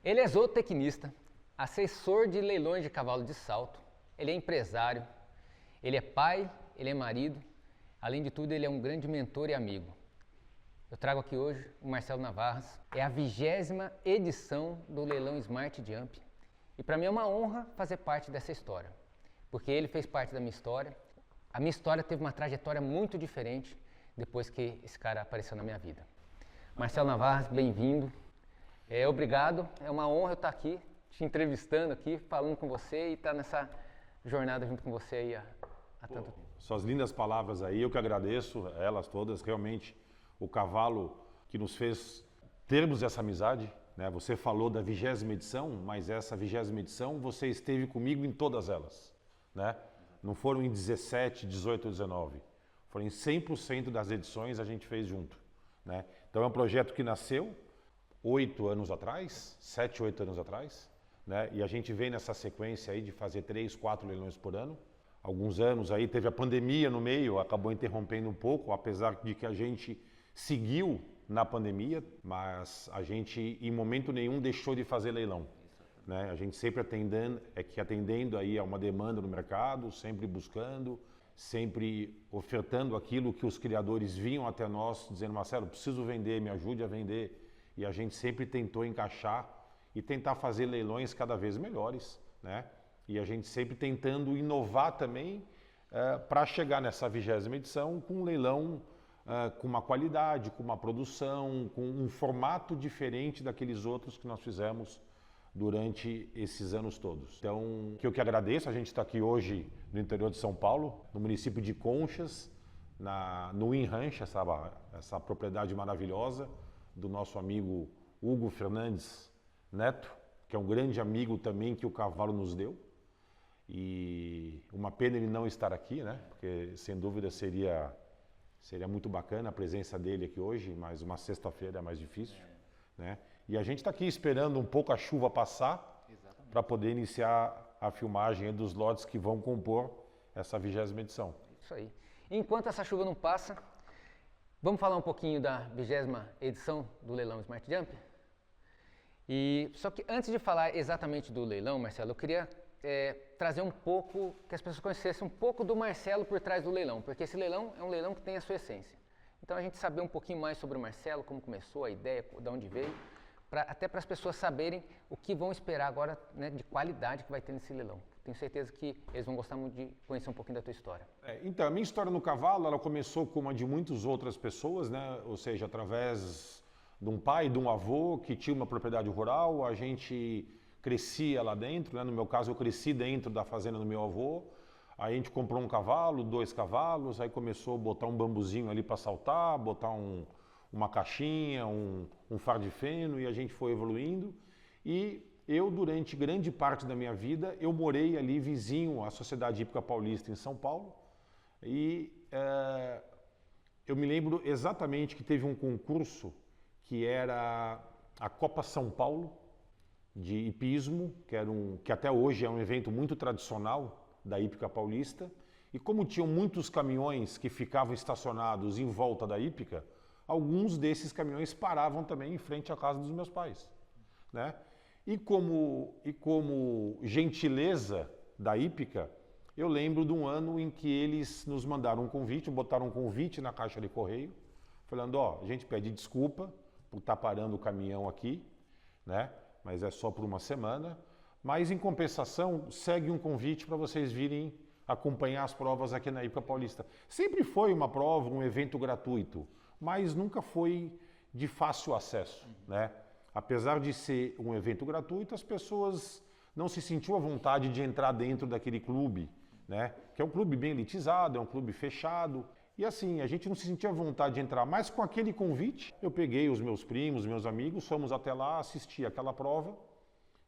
Ele é zootecnista, assessor de leilões de cavalo de salto, ele é empresário, ele é pai, ele é marido, além de tudo ele é um grande mentor e amigo. Eu trago aqui hoje o Marcelo Navarras, é a 20ª edição do leilão Smart Jump e para mim é uma honra fazer parte dessa história, porque ele fez parte da minha história. A minha história teve uma trajetória muito diferente depois que esse cara apareceu na minha vida. Marcelo Navarras, bem-vindo. Obrigado, é uma honra eu estar aqui, te entrevistando aqui, falando com você e estar nessa jornada junto com você aí há tanto tempo. Suas lindas palavras aí, eu que agradeço, elas todas, realmente o cavalo que nos fez termos essa amizade, né? Você falou da 20ª edição, mas essa 20ª edição você esteve comigo em todas elas, né? Não foram em 17, 18 ou 19, foram em 100% das edições a gente fez junto, né? Então é um projeto que nasceu 8 anos atrás, 7, 8 anos atrás, né? E a gente vem nessa sequência aí de fazer 3, 4 leilões por ano. Alguns anos aí teve a pandemia no meio, acabou interrompendo um pouco, apesar de que a gente seguiu na pandemia, mas a gente em momento nenhum deixou de fazer leilão, né? A gente sempre atendendo aí a uma demanda no mercado, sempre buscando, sempre ofertando aquilo que os criadores vinham até nós, dizendo: Marcelo, preciso vender, me ajude a vender. E a gente sempre tentou encaixar e tentar fazer leilões cada vez melhores, né? E a gente sempre tentando inovar também para chegar nessa 20ª edição com um leilão com uma qualidade, com uma produção, com um formato diferente daqueles outros que nós fizemos durante esses anos todos. Então, que eu que agradeço, a gente está aqui hoje no interior de São Paulo, no município de Conchas, no In Ranch, essa propriedade maravilhosa do nosso amigo Hugo Fernandes Neto, que é um grande amigo também que o cavalo nos deu. E uma pena ele não estar aqui, né? Porque sem dúvida seria muito bacana a presença dele aqui hoje, mas uma sexta-feira é mais difícil, né? E a gente está aqui esperando um pouco a chuva passar para poder iniciar a filmagem dos lotes que vão compor essa 20ª edição. Isso aí. Enquanto essa chuva não passa, vamos falar um pouquinho da 20ª edição do leilão Smart Jump? Só que antes de falar exatamente do leilão, Marcelo, eu queria trazer um pouco, que as pessoas conhecessem um pouco do Marcelo por trás do leilão, porque esse leilão é um leilão que tem a sua essência. Então a gente saber um pouquinho mais sobre o Marcelo, como começou, a ideia, de onde veio, até para as pessoas saberem o que vão esperar agora, né, de qualidade que vai ter nesse leilão. Tenho certeza que eles vão gostar muito de conhecer um pouquinho da tua história. Então, a minha história no cavalo, ela começou como a de muitas outras pessoas, né? Ou seja, através de um pai, de um avô que tinha uma propriedade rural, a gente crescia lá dentro, né? No meu caso, eu cresci dentro da fazenda do meu avô. Aí a gente comprou um cavalo, 2 cavalos, aí começou a botar um bambuzinho ali para saltar, botar uma caixinha, um fardo de feno, e a gente foi evoluindo. E eu, durante grande parte da minha vida, eu morei ali vizinho à Sociedade Hípica Paulista em São Paulo. E eu me lembro exatamente que teve um concurso que era a Copa São Paulo de hipismo, que até hoje é um evento muito tradicional da Hípica Paulista. E como tinham muitos caminhões que ficavam estacionados em volta da hípica, alguns desses caminhões paravam também em frente à casa dos meus pais, né? E como gentileza da hípica, eu lembro de um ano em que eles nos mandaram um convite, botaram um convite na caixa de correio, falando: a gente pede desculpa por estar parando o caminhão aqui, né? Mas é só por uma semana, mas em compensação segue um convite para vocês virem acompanhar as provas aqui na Hípica Paulista. Sempre foi uma prova, um evento gratuito, mas nunca foi de fácil acesso, né? Apesar de ser um evento gratuito, as pessoas não se sentiam à vontade de entrar dentro daquele clube, né? Que é um clube bem elitizado, é um clube fechado. E assim, a gente não se sentia à vontade de entrar, mas com aquele convite, eu peguei os meus primos, meus amigos, fomos até lá, assistir aquela prova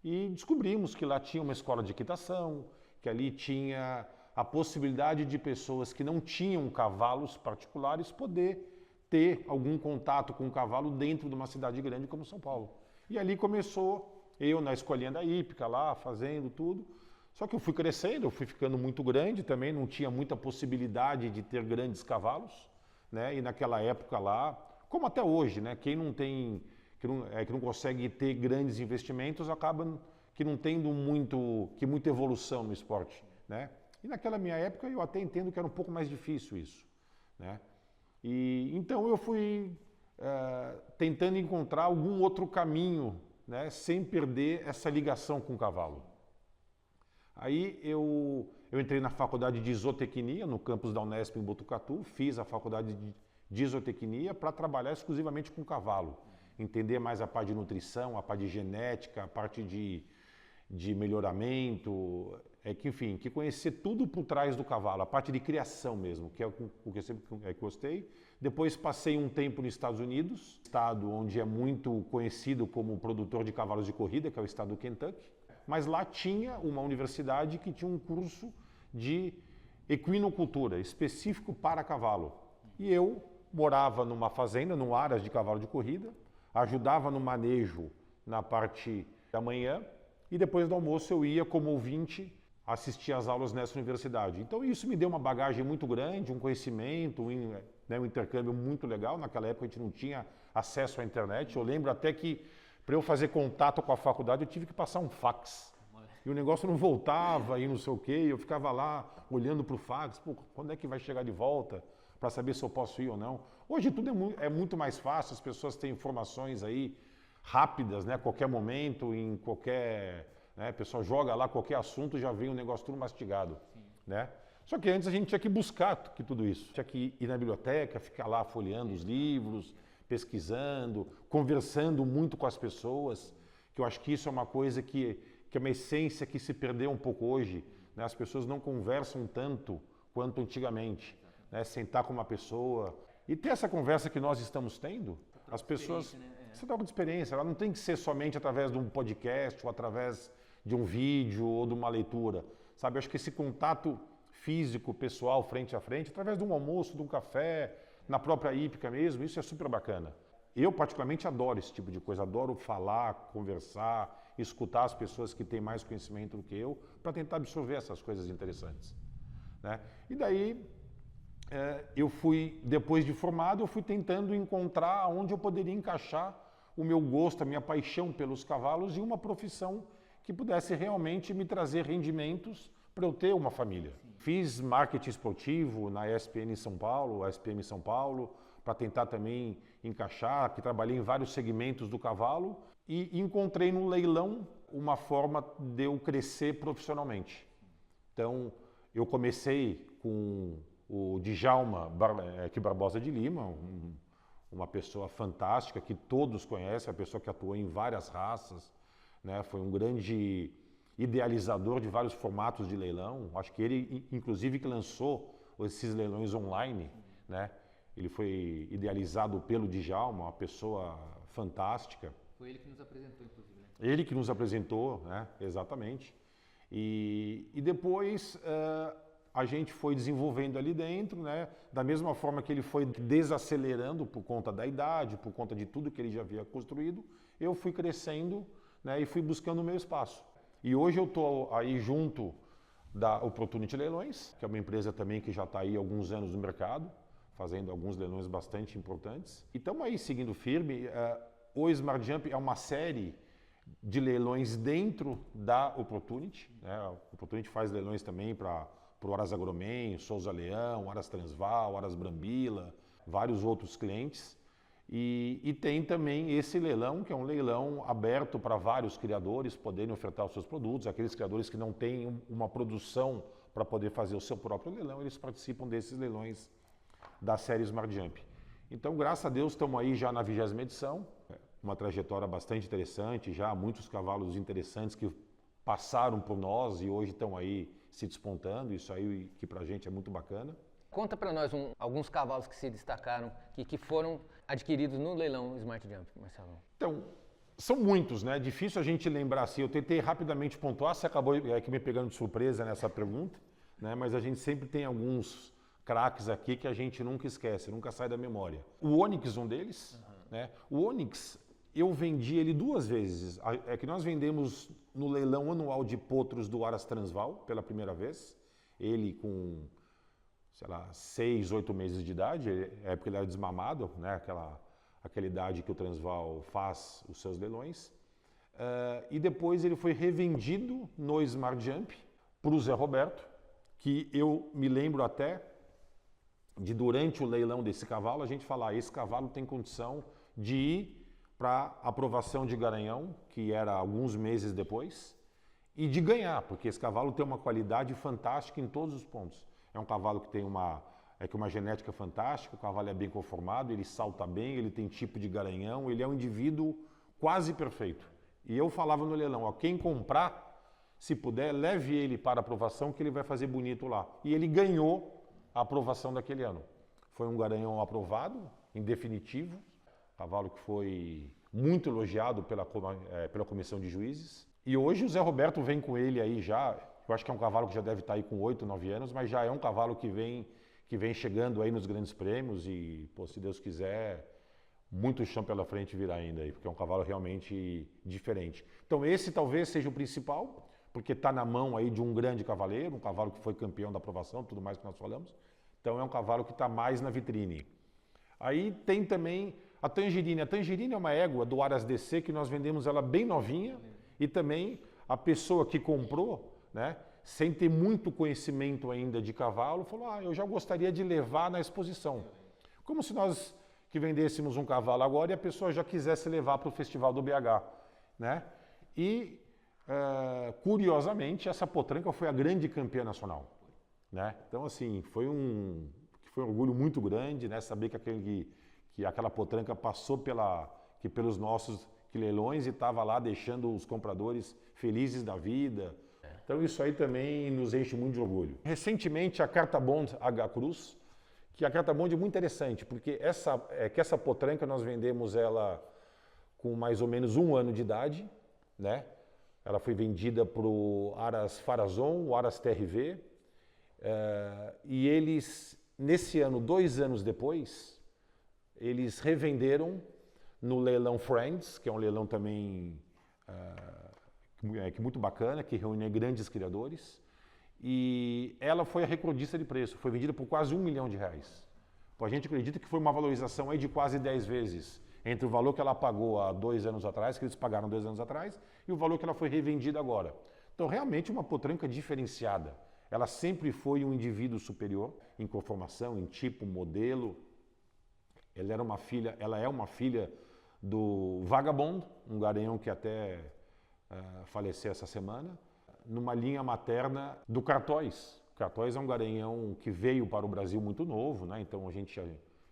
e descobrimos que lá tinha uma escola de equitação, que ali tinha a possibilidade de pessoas que não tinham cavalos particulares poder ter algum contato com o cavalo dentro de uma cidade grande como São Paulo. E ali começou eu na escolinha da hípica lá, fazendo tudo. Só que eu fui crescendo, eu fui ficando muito grande também, não tinha muita possibilidade de ter grandes cavalos, né? E naquela época lá, como até hoje, né? que não consegue ter grandes investimentos, acaba que não tendo muita evolução no esporte, né? E naquela minha época eu até entendo que era um pouco mais difícil isso, né? E então eu fui tentando encontrar algum outro caminho, né, sem perder essa ligação com o cavalo. Aí eu entrei na faculdade de isotecnia, no campus da Unesp em Botucatu, fiz a faculdade de isotecnia para trabalhar exclusivamente com cavalo, entender mais a parte de nutrição, a parte de genética, a parte de melhoramento, enfim, que conhecer tudo por trás do cavalo, a parte de criação mesmo, que é o que eu sempre gostei. Depois passei um tempo nos Estados Unidos, estado onde é muito conhecido como produtor de cavalos de corrida, que é o estado do Kentucky. Mas lá tinha uma universidade que tinha um curso de equinocultura, específico para cavalo. E eu morava numa fazenda, num aras de cavalo de corrida, ajudava no manejo na parte da manhã, e depois do almoço eu ia como ouvinte assistir às aulas nessa universidade. Então isso me deu uma bagagem muito grande, um conhecimento, um intercâmbio muito legal. Naquela época a gente não tinha acesso à internet. Eu lembro até que para eu fazer contato com a faculdade eu tive que passar um fax. E o negócio não voltava e não sei o quê. Eu ficava lá olhando para o fax. Pô, quando é que vai chegar de volta para saber se eu posso ir ou não? Hoje tudo é muito mais fácil. As pessoas têm informações aí rápidas, né? A qualquer momento, em qualquer... Né? A pessoa joga lá qualquer assunto, já vem o negócio tudo mastigado, né? Só que antes a gente tinha que buscar tudo isso. Tinha que ir na biblioteca, ficar lá folheando os livros, pesquisando, conversando muito com as pessoas, que eu acho que isso é uma coisa que é uma essência que se perdeu um pouco hoje, né? As pessoas não conversam tanto quanto antigamente, né? Sentar com uma pessoa e ter essa conversa que nós estamos tendo, as pessoas... Você troca de experiência, ela não tem que ser somente através de um podcast ou através de um vídeo ou de uma leitura, sabe? Eu acho que esse contato físico, pessoal, frente a frente, através de um almoço, de um café, na própria hípica mesmo, isso é super bacana. Eu particularmente adoro esse tipo de coisa, adoro falar, conversar, escutar as pessoas que têm mais conhecimento do que eu, para tentar absorver essas coisas interessantes, né? E daí, eu fui, depois de formado, eu fui tentando encontrar onde eu poderia encaixar o meu gosto, a minha paixão pelos cavalos e uma profissão que pudesse realmente me trazer rendimentos para eu ter uma família. Sim. Fiz marketing esportivo na ESPN São Paulo, SPM São Paulo, para tentar também encaixar, que trabalhei em vários segmentos do cavalo e encontrei no leilão uma forma de eu crescer profissionalmente. Então, eu comecei com o Djalma Barbosa de Lima, uma pessoa fantástica que todos conhecem, a pessoa que atuou em várias raças, né? Foi um grande idealizador de vários formatos de leilão. Acho que ele, inclusive, que lançou esses leilões online, né? Ele foi idealizado pelo Djalma, uma pessoa fantástica. Foi ele que nos apresentou, inclusive, né? Ele que nos apresentou, né? Exatamente. E depois a gente foi desenvolvendo ali dentro, né? Da mesma forma que ele foi desacelerando por conta da idade, por conta de tudo que ele já havia construído, eu fui crescendo, né? E fui buscando o meu espaço. E hoje eu estou aí junto da Opportunity Leilões, que é uma empresa também que já está aí há alguns anos no mercado, fazendo alguns leilões bastante importantes. E estamos aí seguindo firme. O Smart Jump é uma série de leilões dentro da Opportunity, né? A Opportunity faz leilões também para o Aras Agromen, Souza Leão, Aras Transval, Aras Brambila, vários outros clientes. E tem também esse leilão, que é um leilão aberto para vários criadores poderem ofertar os seus produtos. Aqueles criadores que não têm uma produção para poder fazer o seu próprio leilão, eles participam desses leilões da série Smart Jump. Então, graças a Deus, estamos aí já na 20ª edição, uma trajetória bastante interessante, já muitos cavalos interessantes que passaram por nós e hoje estão aí se despontando, isso aí que pra gente é muito bacana. Conta para nós alguns cavalos que se destacaram, que foram adquiridos no leilão Smart Jump, Marcelo. Então, são muitos, né? Difícil a gente lembrar assim. Eu tentei rapidamente pontuar, você acabou aqui me pegando de surpresa nessa pergunta, né? Mas a gente sempre tem alguns craques aqui que a gente nunca esquece, nunca sai da memória. O Onyx, um deles, né? O Onyx, eu vendi ele 2 vezes. É que nós vendemos no leilão anual de potros do Aras Transval pela primeira vez. Ele com, sei lá, 6, 8 meses de idade, é porque ele era desmamado, né? aquela idade que o Transvaal faz os seus leilões. E depois ele foi revendido no Smart Jump para o Zé Roberto, que eu me lembro até de, durante o leilão desse cavalo, a gente falar, esse cavalo tem condição de ir para aprovação de Garanhão, que era alguns meses depois, e de ganhar, porque esse cavalo tem uma qualidade fantástica em todos os pontos. É um cavalo que tem uma genética fantástica, o cavalo é bem conformado, ele salta bem, ele tem tipo de Garanhão, ele é um indivíduo quase perfeito. E eu falava no leilão, ó, quem comprar, se puder, leve ele para aprovação que ele vai fazer bonito lá. E ele ganhou a aprovação daquele ano. Foi um Garanhão aprovado, em definitivo, cavalo que foi muito elogiado pela comissão de juízes. E hoje o Zé Roberto vem com ele aí já, eu acho que é um cavalo que já deve estar aí com 8, 9 anos, mas já é um cavalo que vem chegando aí nos grandes prêmios e, pô, se Deus quiser, muito chão pela frente virá ainda aí, porque é um cavalo realmente diferente. Então esse talvez seja o principal, porque está na mão aí de um grande cavaleiro, um cavalo que foi campeão da aprovação, tudo mais que nós falamos. Então é um cavalo que está mais na vitrine. Aí tem também a Tangerine. A Tangerine é uma égua do Aras DC que nós vendemos ela bem novinha e também a pessoa que comprou, né, sem ter muito conhecimento ainda de cavalo, falou, eu já gostaria de levar na exposição. Como se nós que vendêssemos um cavalo agora e a pessoa já quisesse levar para o Festival do BH, né? E curiosamente, essa potranca foi a grande campeã nacional, né? Então, assim, foi um orgulho muito grande, né? Saber que aquela potranca passou pelos nossos leilões e estava lá deixando os compradores felizes da vida. Então, isso aí também nos enche muito de orgulho. Recentemente, a Carta Bond H Cruz, que a Carta Bond é muito interessante, porque essa potranca nós vendemos ela com mais ou menos 1 ano de idade, né? Ela foi vendida para o Aras Farazon, o Aras TRV, e eles, nesse ano, 2 anos depois, eles revenderam no leilão Friends, que é um leilão também muito bacana, que reúne grandes criadores, e ela foi a recordista de preço, foi vendida por quase R$1 milhão. Pô, a gente acredita que foi uma valorização aí de quase 10 vezes entre o valor que ela pagou há 2 anos atrás, que eles pagaram 2 anos atrás, e o valor que ela foi revendida agora. Então, realmente uma potranca diferenciada. Ela sempre foi um indivíduo superior em conformação, em tipo, modelo. Ela é uma filha do Vagabond, um garanhão que até faleceu essa semana, numa linha materna do Cartois. O Cartois é um garanhão que veio para o Brasil muito novo, né? Então a gente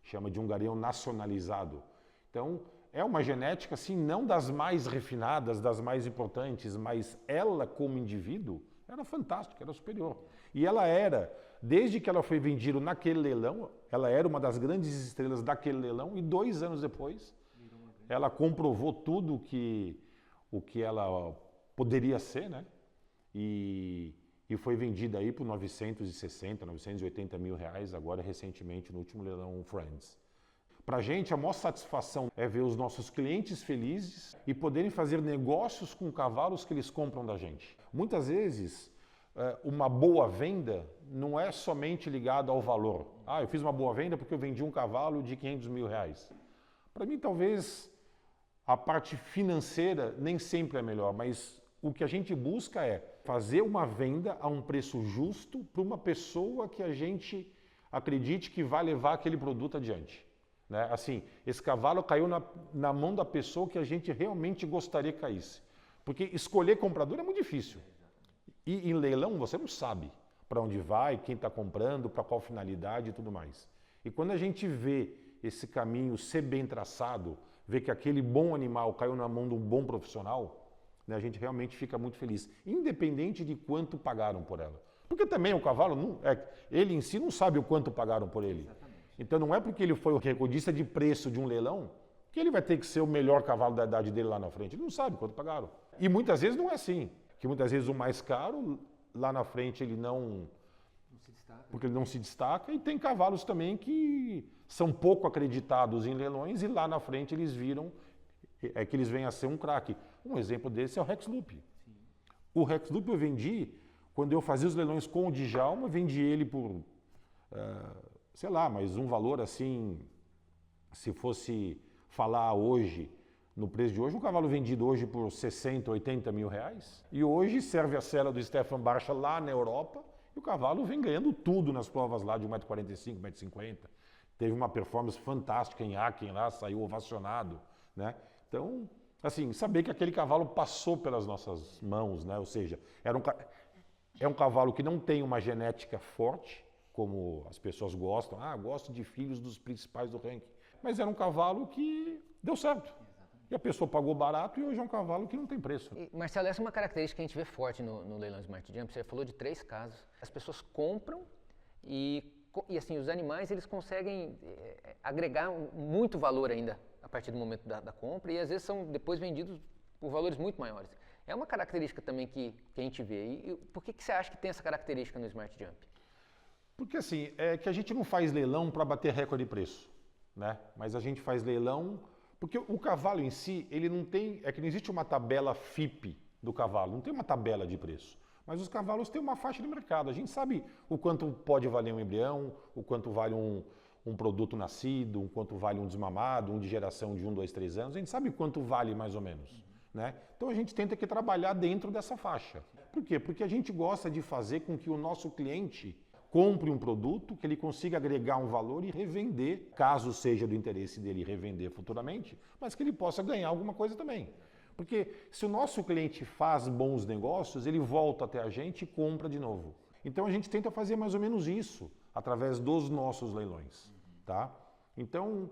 chama de um garanhão nacionalizado. Então, é uma genética, assim, não das mais refinadas, das mais importantes, mas ela, como indivíduo, era fantástica, era superior. E ela era, desde que ela foi vendida naquele leilão, ela era uma das grandes estrelas daquele leilão, e 2 anos depois, ela comprovou tudo o que ela poderia ser, né? E foi vendida aí por 960, 980 mil reais, agora recentemente no último leilão Friends. Para a gente, a maior satisfação é ver os nossos clientes felizes e poderem fazer negócios com cavalos que eles compram da gente. Muitas vezes, uma boa venda não é somente ligada ao valor. Eu fiz uma boa venda porque eu vendi um cavalo de 500 mil reais. Para mim, talvez, a parte financeira nem sempre é melhor, mas o que a gente busca é fazer uma venda a um preço justo para uma pessoa que a gente acredite que vai levar aquele produto adiante. Né? Assim, esse cavalo caiu na mão da pessoa que a gente realmente gostaria que caísse. Porque escolher comprador é muito difícil. E em leilão você não sabe para onde vai, quem está comprando, para qual finalidade e tudo mais. E quando a gente vê esse caminho ser bem traçado, vê que aquele bom animal caiu na mão de um bom profissional, né, a gente realmente fica muito feliz, independente de quanto pagaram por ela. Porque também o cavalo, ele em si não sabe o quanto pagaram por ele. Então não é porque ele foi o recordista de preço de um leilão que ele vai ter que ser o melhor cavalo da idade dele lá na frente. Ele não sabe quanto pagaram. E muitas vezes não é assim. Que muitas vezes o mais caro, lá na frente ele não se destaca. Porque ele não se destaca. E tem cavalos também que são pouco acreditados em leilões e lá na frente eles viram que eles vêm a ser um craque. Um exemplo desse é o Rex Loop. Sim. O Rex Loop eu vendi, quando eu fazia os leilões com o Djalma, vendi ele por... sei lá, mas um valor assim, se fosse falar hoje, no preço de hoje, um cavalo vendido hoje por 60, 80 mil reais. E hoje serve a cela do Stefan Barcha lá na Europa e o cavalo vem ganhando tudo nas provas lá de 1,45 m, 1,50 m. Teve uma performance fantástica em Aachen lá, saiu ovacionado, né? Então, assim, saber que aquele cavalo passou pelas nossas mãos, né? Ou seja, é um cavalo que não tem uma genética forte, como as pessoas gostam. Ah, gosto de filhos dos principais do ranking. Mas era um cavalo que deu certo. E a pessoa pagou barato e hoje é um cavalo que não tem preço. Marcelo, essa é uma característica que a gente vê forte no leilão Smart Jump. Você falou de 3 casos. As pessoas compram e assim, os animais eles conseguem agregar muito valor ainda a partir do momento da compra e às vezes são depois vendidos por valores muito maiores. É uma característica também que a gente vê. E por que você acha que tem essa característica no Smart Jump? Porque assim, é que a gente não faz leilão para bater recorde de preço, né? Mas a gente faz leilão porque o cavalo em si, ele não tem, é que não existe uma tabela FIPE do cavalo, não tem uma tabela de preço. Mas os cavalos têm uma faixa de mercado. A gente sabe o quanto pode valer um embrião, o quanto vale um produto nascido, o quanto vale um desmamado, um de geração de 1, 2, 3 anos. A gente sabe quanto vale mais ou menos, né? Então a gente tenta que trabalhar dentro dessa faixa. Por quê? Porque a gente gosta de fazer com que o nosso cliente compre um produto, que ele consiga agregar um valor e revender, caso seja do interesse dele revender futuramente, mas que ele possa ganhar alguma coisa também. Porque se o nosso cliente faz bons negócios, ele volta até a gente e compra de novo. Então a gente tenta fazer mais ou menos isso, através dos nossos leilões, tá? Então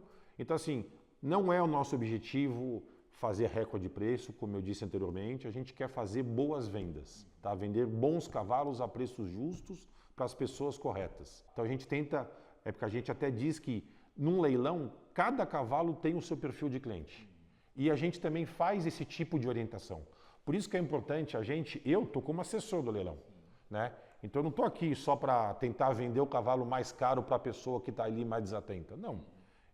assim, não é o nosso objetivo fazer recorde de preço, como eu disse anteriormente, a gente quer fazer boas vendas, tá? Vender bons cavalos a preços justos, para as pessoas corretas. Então a gente tenta, porque a gente até diz que num leilão, cada cavalo tem o seu perfil de cliente. E a gente também faz esse tipo de orientação. Por isso que é importante eu estou como assessor do leilão, né? Então eu não estou aqui só para tentar vender o cavalo mais caro para a pessoa que está ali mais desatenta. Não.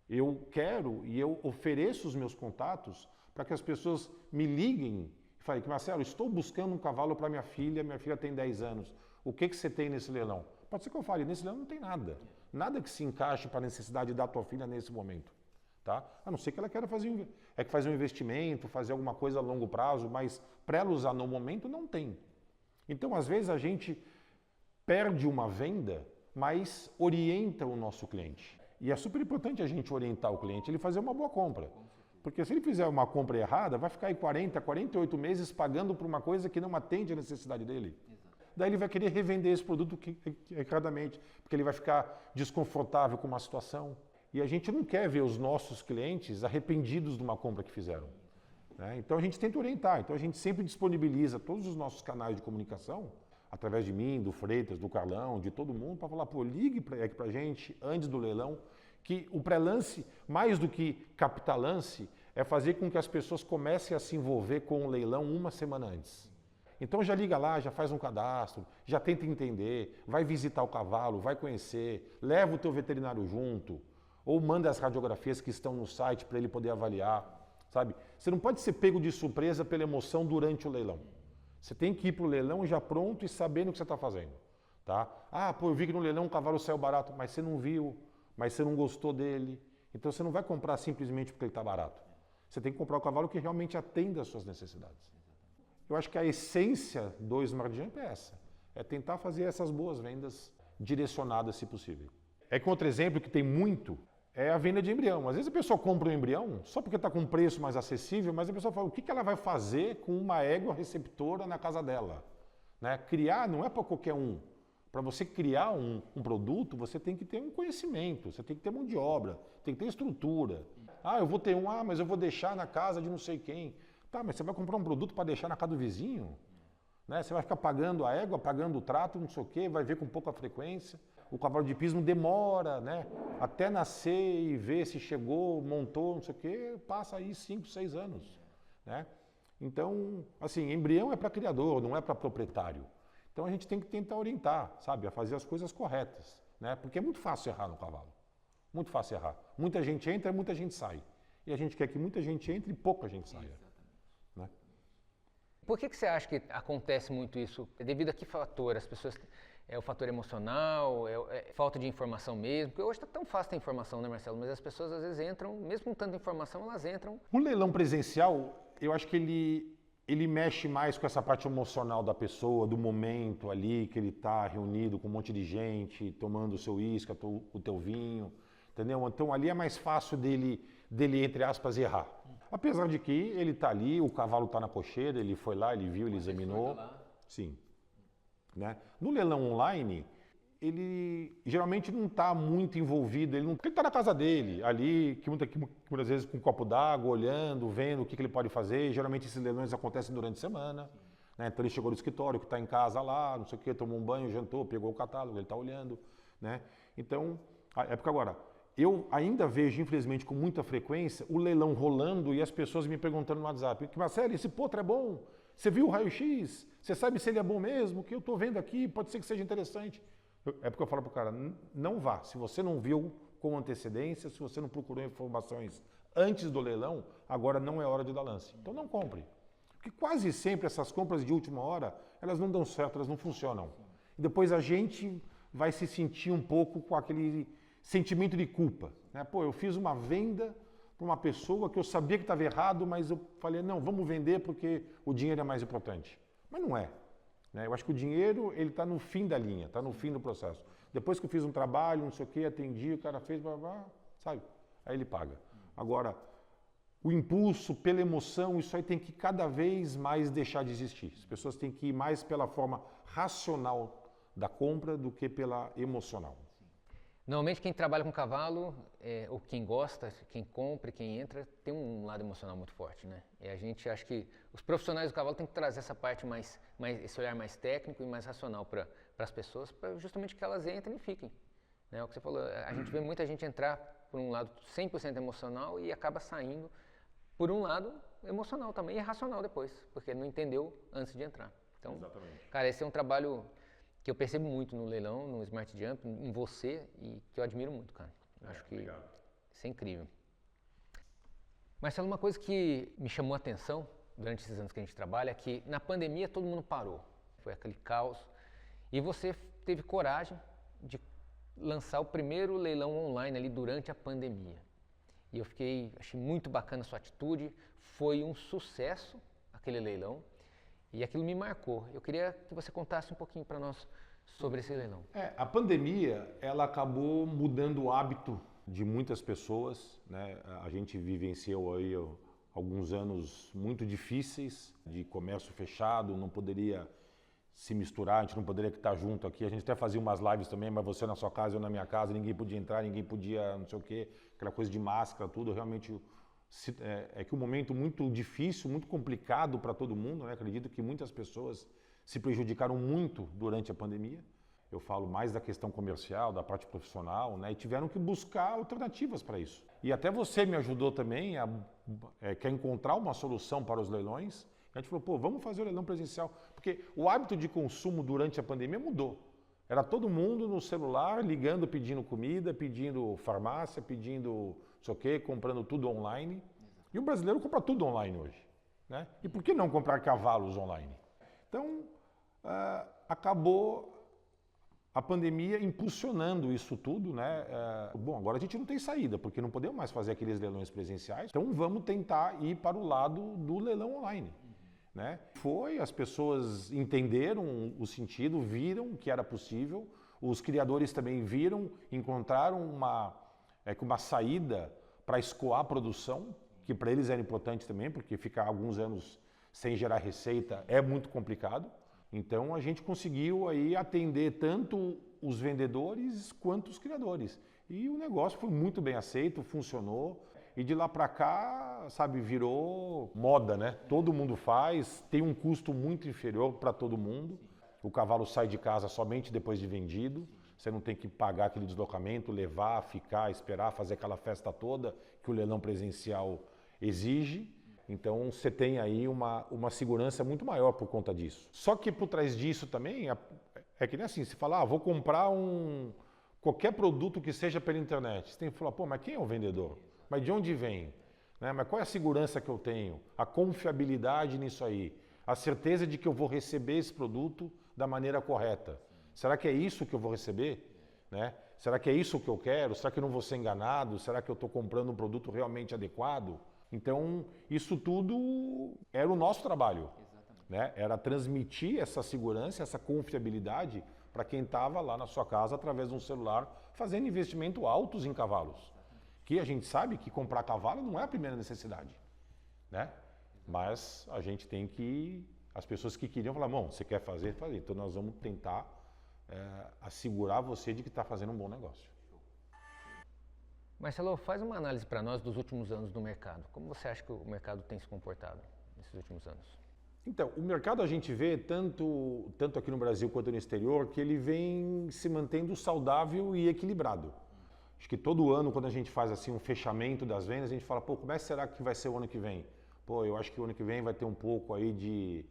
Eu quero e eu ofereço os meus contatos para que as pessoas me liguem e falem que, Marcelo, estou buscando um cavalo para minha filha tem 10 anos. O que você tem nesse leilão? Pode ser que eu fale, nesse leilão não tem nada. Nada que se encaixe para a necessidade da tua filha nesse momento. Tá? A não ser que ela queira fazer um investimento, fazer alguma coisa a longo prazo, mas para ela usar no momento não tem. Então, às vezes, a gente perde uma venda, mas orienta o nosso cliente. E é super importante a gente orientar o cliente, ele fazer uma boa compra. Porque se ele fizer uma compra errada, vai ficar aí 40, 48 meses pagando por uma coisa que não atende à necessidade dele. Daí ele vai querer revender esse produto erradamente, porque ele vai ficar desconfortável com uma situação. E a gente não quer ver os nossos clientes arrependidos de uma compra que fizeram, né? Então a gente tenta orientar, então a gente sempre disponibiliza todos os nossos canais de comunicação, através de mim, do Freitas, do Carlão, de todo mundo, para falar, ligue pra gente antes do leilão, que o pré-lance, mais do que captar lance, é fazer com que as pessoas comecem a se envolver com o leilão uma semana antes. Então já liga lá, já faz um cadastro, já tenta entender, vai visitar o cavalo, vai conhecer, leva o teu veterinário junto, ou manda as radiografias que estão no site para ele poder avaliar, sabe? Você não pode ser pego de surpresa pela emoção durante o leilão. Você tem que ir para o leilão já pronto e sabendo o que você está fazendo, tá? Ah, eu vi que no leilão o cavalo saiu barato, mas você não viu, mas você não gostou dele, então você não vai comprar simplesmente porque ele está barato. Você tem que comprar o cavalo que realmente atenda às suas necessidades. Eu acho que a essência do Smart Jump é essa, é tentar fazer essas boas vendas direcionadas, se possível. É que outro exemplo que tem muito é a venda de embrião. Às vezes a pessoa compra um embrião só porque está com um preço mais acessível, mas a pessoa fala, o que ela vai fazer com uma égua receptora na casa dela? Né? Criar não é para qualquer um. Para você criar um produto, você tem que ter um conhecimento, você tem que ter mão de obra, tem que ter estrutura. Ah, eu vou ter mas eu vou deixar na casa de não sei quem. Tá, mas você vai comprar um produto para deixar na casa do vizinho? Né? Você vai ficar pagando a égua, pagando o trato, não sei o quê, vai ver com pouca frequência. O cavalo de hipismo demora, né? Até nascer e ver se chegou, montou, não sei o quê, passa aí 5, 6 anos. Né? Então, assim, embrião é para criador, não é para proprietário. Então a gente tem que tentar orientar, sabe, a fazer as coisas corretas, né? Porque é muito fácil errar no cavalo. Muito fácil errar. Muita gente entra, muita gente sai. E a gente quer que muita gente entre e pouca gente saia. Né? Por que você acha que acontece muito isso? Devido a que fator? As pessoas É o fator emocional, é falta de informação mesmo? Porque hoje está tão fácil ter informação, né, Marcelo? Mas as pessoas às vezes entram, mesmo com tanta informação, elas entram. O leilão presencial, eu acho que ele mexe mais com essa parte emocional da pessoa, do momento ali que ele está reunido com um monte de gente, tomando o seu uísque, o teu vinho, entendeu? Então ali é mais fácil dele entre aspas, errar. Apesar de que ele está ali, o cavalo está na cocheira, ele foi lá, ele viu, ele examinou. Sim. Né? No leilão online, ele geralmente não está muito envolvido, ele está na casa dele, ali, que muitas vezes com um copo d'água, olhando, vendo o que ele pode fazer. Geralmente esses leilões acontecem durante a semana. Né? Então ele chegou no escritório, que está em casa lá, não sei o quê, tomou um banho, jantou, pegou o catálogo, ele está olhando. Né? Então, a época agora, eu ainda vejo, infelizmente, com muita frequência, o leilão rolando e as pessoas me perguntando no WhatsApp, Marcelo, esse potro é bom? Você viu o raio-x? Você sabe se ele é bom mesmo? O que eu estou vendo aqui pode ser que seja interessante. É porque eu falo para o cara, não vá. Se você não viu com antecedência, se você não procurou informações antes do leilão, agora não é hora de dar lance. Então não compre. Porque quase sempre essas compras de última hora, elas não dão certo, elas não funcionam. E depois a gente vai se sentir um pouco com aquele sentimento de culpa. Né? Pô, eu fiz uma venda para uma pessoa que eu sabia que estava errado, mas eu falei, não, vamos vender porque o dinheiro é mais importante. Mas não é. Né? Eu acho que o dinheiro ele está no fim da linha, está no fim do processo. Depois que eu fiz um trabalho, não sei o quê, atendi, o cara fez, blá, blá, sabe? Aí ele paga. Agora, o impulso, pela emoção, isso aí tem que cada vez mais deixar de existir. As pessoas têm que ir mais pela forma racional da compra do que pela emocional. Normalmente quem trabalha com cavalo, ou quem gosta, quem compra, quem entra, tem um lado emocional muito forte, né? E a gente acha que os profissionais do cavalo têm que trazer essa parte esse olhar mais técnico e mais racional para as pessoas, para justamente que elas entrem e fiquem. Né? O que você falou, a gente vê muita gente entrar por um lado 100% emocional e acaba saindo por um lado emocional também e racional depois, porque não entendeu antes de entrar. Então, exatamente. Cara, esse é um trabalho que eu percebo muito no leilão, no Smart Jump, em você e que eu admiro muito, cara. Acho que obrigado. Isso é incrível. Marcelo, uma coisa que me chamou a atenção durante esses anos que a gente trabalha é que na pandemia todo mundo parou. Foi aquele caos. E você teve coragem de lançar o primeiro leilão online ali durante a pandemia. E eu achei muito bacana a sua atitude. Foi um sucesso aquele leilão. E aquilo me marcou. Eu queria que você contasse um pouquinho para nós sobre esse leilão. A pandemia, ela acabou mudando o hábito de muitas pessoas, né? A gente vivenciou aí alguns anos muito difíceis de comércio fechado, não poderia se misturar, a gente não poderia estar junto aqui. A gente até fazia umas lives também, mas você na sua casa, eu na minha casa, ninguém podia entrar, ninguém podia não sei o quê, aquela coisa de máscara, tudo, realmente é que um momento muito difícil, muito complicado para todo mundo, né? Acredito que muitas pessoas se prejudicaram muito durante a pandemia. Eu falo mais da questão comercial, da parte profissional, né? E tiveram que buscar alternativas para isso. E até você me ajudou também a encontrar uma solução para os leilões. A gente falou, pô, vamos fazer o leilão presencial. Porque o hábito de consumo durante a pandemia mudou. Era todo mundo no celular, ligando, pedindo comida, pedindo farmácia, pedindo não sei o quê, comprando tudo online. E o brasileiro compra tudo online hoje. Né? E por que não comprar cavalos online? Então, acabou a pandemia impulsionando isso tudo, né? Bom, agora a gente não tem saída, porque não podemos mais fazer aqueles leilões presenciais, então vamos tentar ir para o lado do leilão online. Né? As pessoas entenderam o sentido, viram que era possível, os criadores também viram, encontraram uma saída para escoar a produção, que para eles era importante também, porque ficar alguns anos sem gerar receita é muito complicado. Então a gente conseguiu aí atender tanto os vendedores quanto os criadores. E o negócio foi muito bem aceito, funcionou. E de lá para cá, sabe, virou moda, né? Todo mundo faz, tem um custo muito inferior para todo mundo. O cavalo sai de casa somente depois de vendido. Você não tem que pagar aquele deslocamento, levar, ficar, esperar, fazer aquela festa toda que o leilão presencial exige. Então você tem aí uma segurança muito maior por conta disso. Só que por trás disso também, é que nem assim, se falar, vou comprar qualquer produto que seja pela internet. Você tem que falar, pô, mas quem é o vendedor? Mas de onde vem? Né? Mas qual é a segurança que eu tenho? A confiabilidade nisso aí? A certeza de que eu vou receber esse produto da maneira correta? Será que é isso que eu vou receber? Né? Será que é isso que eu quero? Será que eu não vou ser enganado? Será que eu estou comprando um produto realmente adequado? Então, isso tudo era o nosso trabalho. Né? Era transmitir essa segurança, essa confiabilidade para quem estava lá na sua casa através de um celular fazendo investimento altos em cavalos. Que a gente sabe que comprar cavalo não é a primeira necessidade. Né? Mas a gente tem que... As pessoas que queriam falar, bom, você quer fazer? Fazer. Então nós vamos tentar assegurar você de que está fazendo um bom negócio. Marcelo, faz uma análise para nós dos últimos anos do mercado. Como você acha que o mercado tem se comportado nesses últimos anos? Então, o mercado a gente vê, tanto aqui no Brasil quanto no exterior, que ele vem se mantendo saudável e equilibrado. Acho que todo ano, quando a gente faz assim um fechamento das vendas, a gente fala, pô, como é que será que vai ser o ano que vem? Pô, eu acho que o ano que vem vai ter um pouco aí de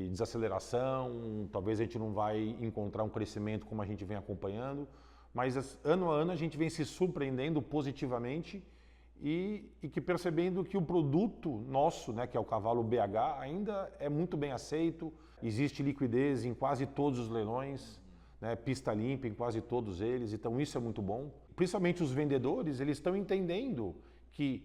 desaceleração, talvez a gente não vai encontrar um crescimento como a gente vem acompanhando, mas ano a ano a gente vem se surpreendendo positivamente e que percebendo que o produto nosso, né, que é o cavalo BH, ainda é muito bem aceito, existe liquidez em quase todos os leilões, né, pista limpa em quase todos eles, então isso é muito bom. Principalmente os vendedores, eles estão entendendo que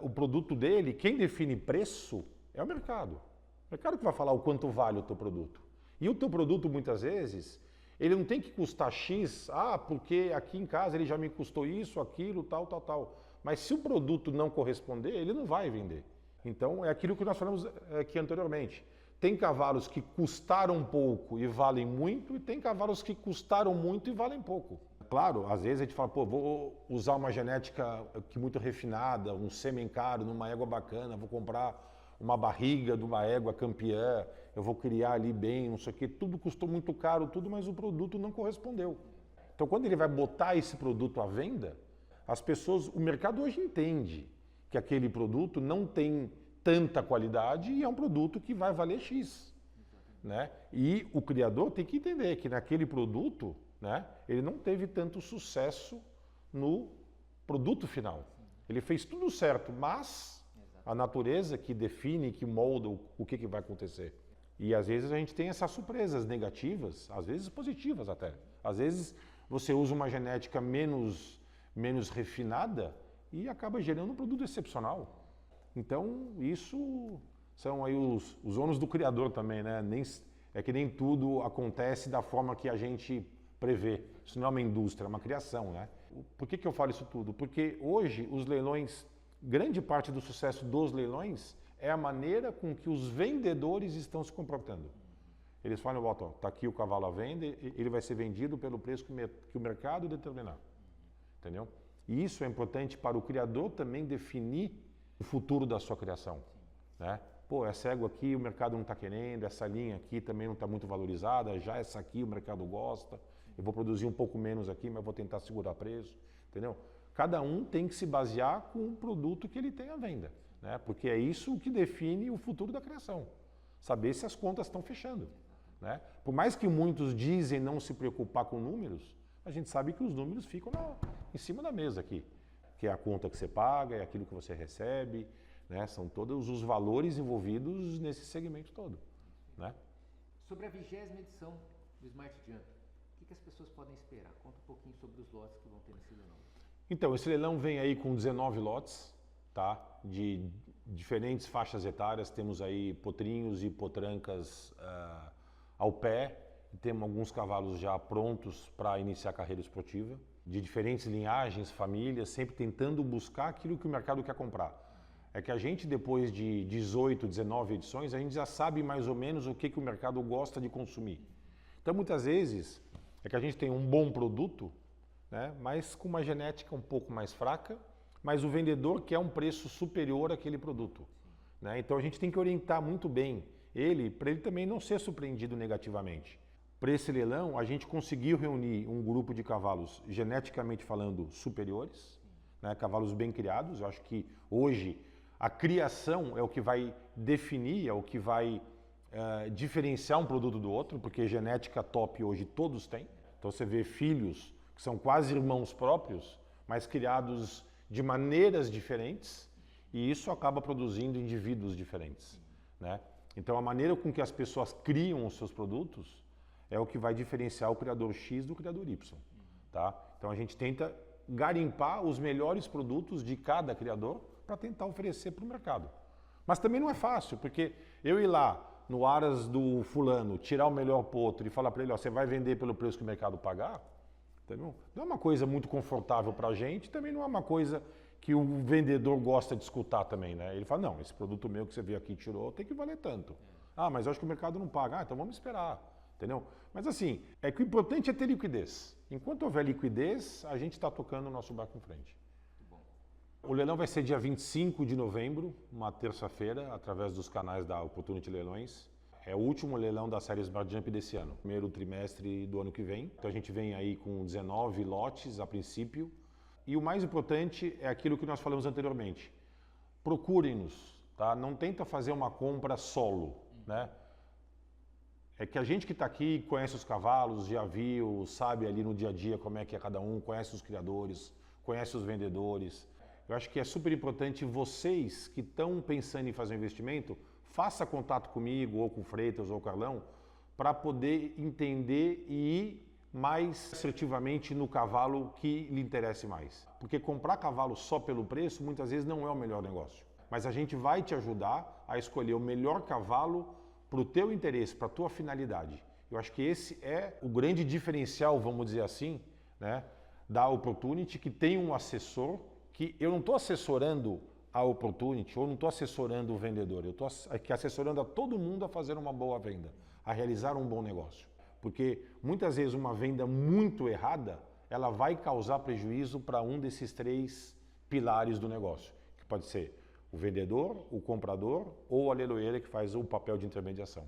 o produto dele, quem define preço é o mercado. O mercado que vai falar o quanto vale o teu produto. E o teu produto, muitas vezes, ele não tem que custar X, porque aqui em casa ele já me custou isso, aquilo, tal, tal, tal. Mas se o produto não corresponder, ele não vai vender. Então, é aquilo que nós falamos aqui anteriormente. Tem cavalos que custaram pouco e valem muito, e tem cavalos que custaram muito e valem pouco. Claro, às vezes a gente fala, pô, vou usar uma genética muito refinada, um sêmen caro, numa égua bacana, vou comprar uma barriga de uma égua campeã, eu vou criar ali bem, não sei o quê, tudo custou muito caro, tudo, mas o produto não correspondeu. Então, quando ele vai botar esse produto à venda, as pessoas, o mercado hoje entende que aquele produto não tem tanta qualidade e é um produto que vai valer X. Né? E o criador tem que entender que naquele produto, né, ele não teve tanto sucesso no produto final. Ele fez tudo certo, mas a natureza que define, que molda o que vai acontecer. E às vezes a gente tem essas surpresas negativas, às vezes positivas até. Às vezes você usa uma genética menos refinada e acaba gerando um produto excepcional. Então isso são aí os ônus do criador também, né? É que nem tudo acontece da forma que a gente prevê. Isso não é uma indústria, é uma criação, né? Por que eu falo isso tudo? Porque hoje os leilões, grande parte do sucesso dos leilões é a maneira com que os vendedores estão se comportando. Eles falam, ó, tá aqui o cavalo à venda, ele vai ser vendido pelo preço que o mercado determinar. Entendeu? E isso é importante para o criador também definir o futuro da sua criação. Né? Pô, essa égua aqui o mercado não está querendo, essa linha aqui também não está muito valorizada, já essa aqui o mercado gosta, eu vou produzir um pouco menos aqui, mas vou tentar segurar preço. Entendeu? Cada um tem que se basear com o produto que ele tem à venda, né? Porque é isso que define o futuro da criação. Saber se as contas estão fechando. Né? Por mais que muitos dizem não se preocupar com números, a gente sabe que os números ficam em cima da mesa aqui. Que é a conta que você paga, é aquilo que você recebe, né? São todos os valores envolvidos nesse segmento todo. Né? Sobre a 20ª edição do Smart Jump, o que as pessoas podem esperar? Conta um pouquinho sobre os lotes que vão ter nesse leilão. Então, esse leilão vem aí com 19 lotes, tá? De diferentes faixas etárias. Temos aí potrinhos e potrancas ao pé. Temos alguns cavalos já prontos para iniciar a carreira esportiva, de diferentes linhagens, famílias, sempre tentando buscar aquilo que o mercado quer comprar. É que a gente, depois de 18, 19 edições, a gente já sabe mais ou menos o que o mercado gosta de consumir. Então, muitas vezes, é que a gente tem um bom produto, né, mas com uma genética um pouco mais fraca, mas o vendedor quer um preço superior àquele produto. Né? Então a gente tem que orientar muito bem ele, para ele também não ser surpreendido negativamente. Para esse leilão, a gente conseguiu reunir um grupo de cavalos geneticamente falando superiores, né, cavalos bem criados. Eu acho que hoje a criação é o que vai definir, é o que vai diferenciar um produto do outro, porque genética top hoje todos têm. Então você vê filhos que são quase irmãos próprios, mas criados de maneiras diferentes, e isso acaba produzindo indivíduos diferentes. Né? Então a maneira com que as pessoas criam os seus produtos é o que vai diferenciar o criador X do criador Y. Tá? Então a gente tenta garimpar os melhores produtos de cada criador para tentar oferecer para o mercado. Mas também não é fácil, porque eu ir lá no aras do fulano, tirar o melhor potro e falar para ele, ó, você vai vender pelo preço que o mercado pagar, entendeu? Não é uma coisa muito confortável para a gente, também não é uma coisa que o vendedor gosta de escutar também, né? Ele fala, não, esse produto meu que você veio aqui e tirou tem que valer tanto. Ah, mas eu acho que o mercado não paga. Ah, então vamos esperar, entendeu? Mas assim, é que o importante é ter liquidez. Enquanto houver liquidez, a gente está tocando o nosso barco em frente. O leilão vai ser dia 25 de novembro, uma terça-feira, através dos canais da Opportunity Leilões. É o último leilão da série Smart Jump desse ano, primeiro trimestre do ano que vem. Então a gente vem aí com 19 lotes a princípio. E o mais importante é aquilo que nós falamos anteriormente. Procurem-nos, tá? Não tenta fazer uma compra solo, né? É que a gente que está aqui conhece os cavalos, já viu, sabe ali no dia a dia como é que é cada um, conhece os criadores, conhece os vendedores. Eu acho que é super importante vocês que estão pensando em fazer um investimento, faça contato comigo, ou com o Freitas, ou o Carlão, para poder entender e ir mais assertivamente no cavalo que lhe interesse mais. Porque comprar cavalo só pelo preço, muitas vezes não é o melhor negócio. Mas a gente vai te ajudar a escolher o melhor cavalo para o teu interesse, para a tua finalidade. Eu acho que esse é o grande diferencial, vamos dizer assim, né, da Opportunity, que tem um assessor, que eu não estou assessorando a Opportunity, ou não estou assessorando o vendedor, eu estou assessorando a todo mundo a fazer uma boa venda, a realizar um bom negócio. Porque muitas vezes uma venda muito errada, ela vai causar prejuízo para um desses 3 pilares do negócio, que pode ser o vendedor, o comprador ou a leiloeira que faz o papel de intermediação.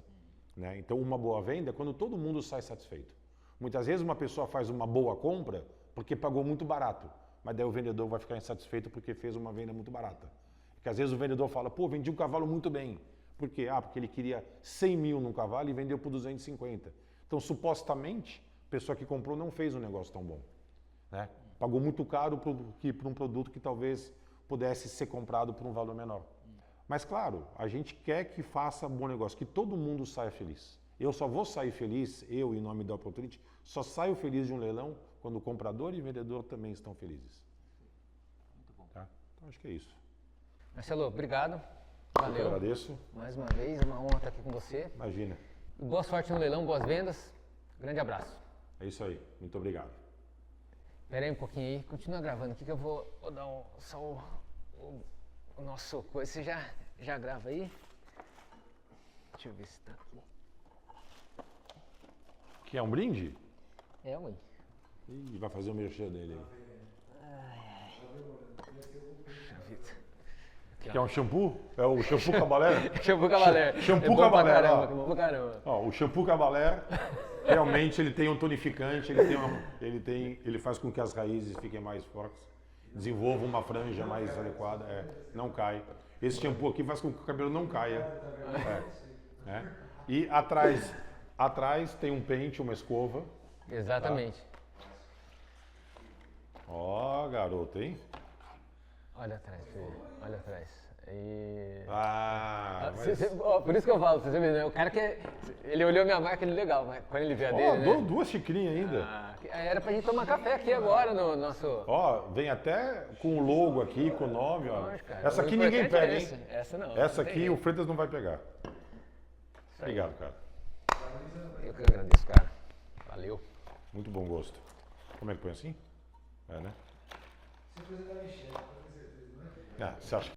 Né? Então uma boa venda é quando todo mundo sai satisfeito. Muitas vezes uma pessoa faz uma boa compra porque pagou muito barato, mas daí o vendedor vai ficar insatisfeito porque fez uma venda muito barata. Porque às vezes o vendedor fala, pô, vendi um cavalo muito bem. Por quê? Ah, porque ele queria 100 mil num cavalo e vendeu por 250. Então, supostamente, a pessoa que comprou não fez um negócio tão bom. Né? Pagou muito caro por um produto que talvez pudesse ser comprado por um valor menor. Mas, claro, a gente quer que faça bom negócio, que todo mundo saia feliz. Eu só vou sair feliz, eu, em nome da Opportunity, só saio feliz de um leilão quando o comprador e o vendedor também estão felizes. Muito bom. Tá? Então, acho que é isso. Marcelo, obrigado. Eu Valeu. agradeço. Mais uma vez, uma honra estar aqui com você. Imagina. Boa sorte no leilão, boas vendas. Grande abraço. É isso aí. Muito obrigado. Espera aí um pouquinho aí, continua gravando aqui que eu vou dar só o nosso coisa. Você já grava aí? Deixa eu ver se tá aqui. Que é um brinde? É, ué. Ih, vai fazer o merchan dele aí. Puxa vida. Que é um shampoo? É o shampoo Cabalé? Shampoo Cavalé. Shampoo É bom pra Cavalé, caramba, ó. é bom pra caramba. Ó, o shampoo Cabalé, realmente ele tem um tonificante, ele faz com que as raízes fiquem mais fortes, desenvolva uma franja mais adequada, não cai. Esse shampoo aqui faz com que o cabelo não caia. Né? E atrás tem um pente, uma escova. Exatamente. Ó, garoto, hein? Olha atrás, filho. Olha atrás. E... por isso que eu falo, você vê, né? O cara que ele olhou minha marca, ele legal, mas quando ele vê a dele, Ó, né? 2 xicrinhas ainda. Era pra gente tomar café aqui agora no nosso... Ó, vem até com o logo aqui, com o nome, ó. Lógico, cara. Essa O aqui ninguém importante pega, é hein? esse. Essa não. Essa não tem aqui jeito. o Freitas não vai pegar. Obrigado, cara. Eu que agradeço, cara. Valeu. Muito bom gosto. Como é que põe assim? É, né? Você precisa estar mexendo, pra ter certeza, né? Ah, você acha que